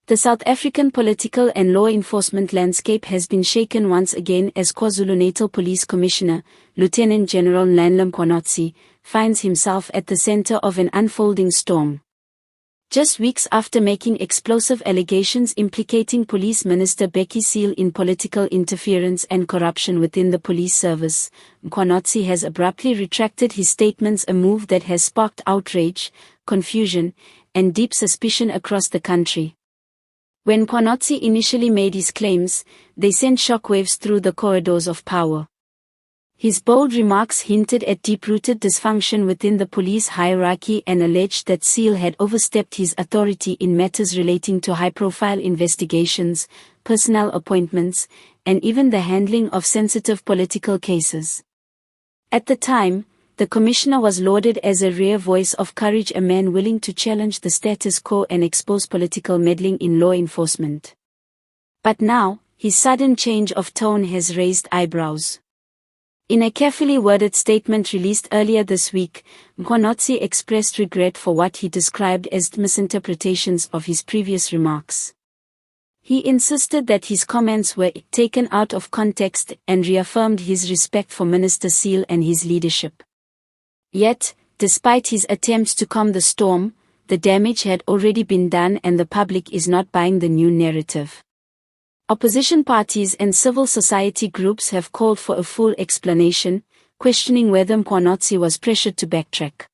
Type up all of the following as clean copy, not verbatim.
The South African political and law enforcement landscape has been shaken once again as KwaZulu-Natal Police Commissioner, Lieutenant General Nhlanhla Mkhwanazi, finds himself at the center of an unfolding storm. Just weeks after making explosive allegations implicating Police Minister Bheki Cele in political interference and corruption within the police service, Mkhwanazi has abruptly retracted his statements, a move that has sparked outrage, confusion, and deep suspicion across the country. When Mkhwanazi initially made his claims, they sent shockwaves through the corridors of power. His bold remarks hinted at deep-rooted dysfunction within the police hierarchy and alleged that Cele had overstepped his authority in matters relating to high-profile investigations, personnel appointments, and even the handling of sensitive political cases. At the time, the commissioner was lauded as a rare voice of courage, a man willing to challenge the status quo and expose political meddling in law enforcement. But now, his sudden change of tone has raised eyebrows. In a carefully worded statement released earlier this week, Mkhwanazi expressed regret for what he described as misinterpretations of his previous remarks. He insisted that his comments were taken out of context and reaffirmed his respect for Minister Cele and his leadership. Yet, despite his attempts to calm the storm, the damage had already been done and the public is not buying the new narrative. Opposition parties and civil society groups have called for a full explanation, questioning whether Mkhwanazi was pressured to backtrack.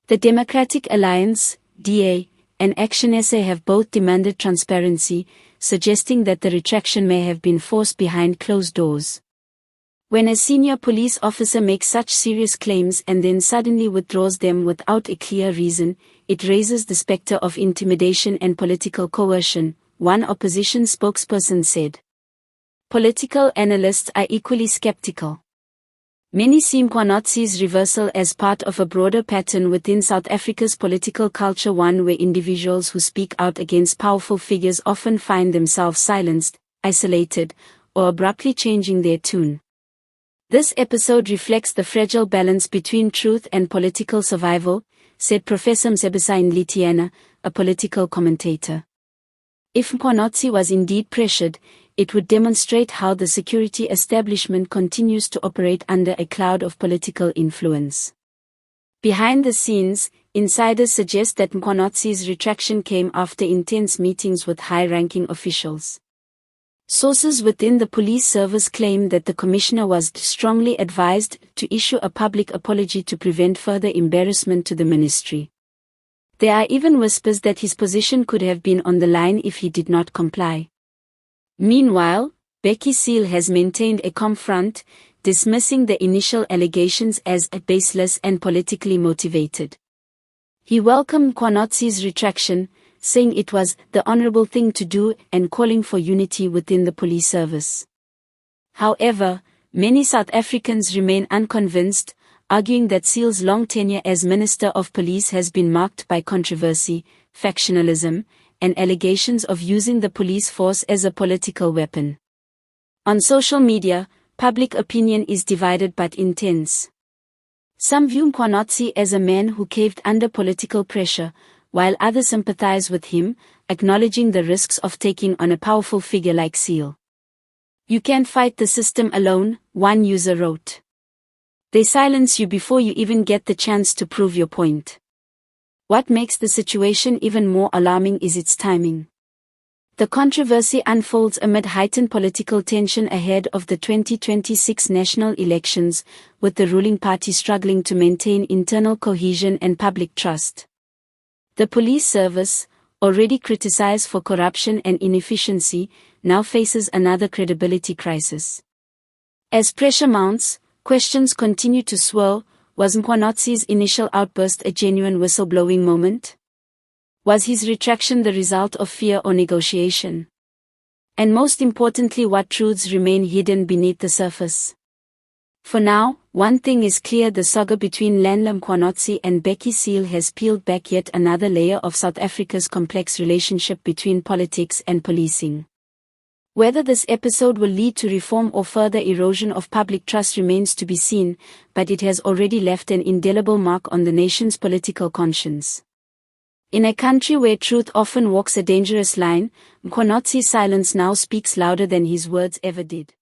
The Democratic Alliance, DA, and Action SA have both demanded transparency, suggesting that the retraction may have been forced behind closed doors. When a senior police officer makes such serious claims and then suddenly withdraws them without a clear reason, it raises the specter of intimidation and political coercion, one opposition spokesperson said. Political analysts are equally skeptical. Many see Mkhwanazi's reversal as part of a broader pattern within South Africa's political culture, one where individuals who speak out against powerful figures often find themselves silenced, isolated, or abruptly changing their tune. This episode reflects the fragile balance between truth and political survival, said Professor Nhlanhla, a political commentator. If Mkhwanazi was indeed pressured, it would demonstrate how the security establishment continues to operate under a cloud of political influence. Behind the scenes, insiders suggest that Mkhwanazi's retraction came after intense meetings with high-ranking officials. Sources within the police service claim that the commissioner was strongly advised to issue a public apology to prevent further embarrassment to the ministry. There are even whispers that his position could have been on the line if he did not comply. Meanwhile, Bheki Cele has maintained a calm front, dismissing the initial allegations as baseless and politically motivated. He welcomed Mkhwanazi's retraction, saying it was the honorable thing to do and calling for unity within the police service. However, many South Africans remain unconvinced, arguing that Cele's long tenure as Minister of Police has been marked by controversy, factionalism, and allegations of using the police force as a political weapon. On social media, public opinion is divided but intense. Some view Mkhwanazi as a man who caved under political pressure, while others sympathize with him, acknowledging the risks of taking on a powerful figure like Cele. "You can't fight the system alone," one user wrote. "They silence you before you even get the chance to prove your point." What makes the situation even more alarming is its timing. The controversy unfolds amid heightened political tension ahead of the 2026 national elections, with the ruling party struggling to maintain internal cohesion and public trust. The police service, already criticized for corruption and inefficiency, now faces another credibility crisis. As pressure mounts, questions continue to swirl. Was Mkhwanazi's initial outburst a genuine whistleblowing moment? Was his retraction the result of fear or negotiation? And most importantly, what truths remain hidden beneath the surface? For now, one thing is clear: the saga between Nhlanhla Mkhwanazi and Bheki Cele has peeled back yet another layer of South Africa's complex relationship between politics and policing. Whether this episode will lead to reform or further erosion of public trust remains to be seen, but it has already left an indelible mark on the nation's political conscience. In a country where truth often walks a dangerous line, Mkhwanazi's silence now speaks louder than his words ever did.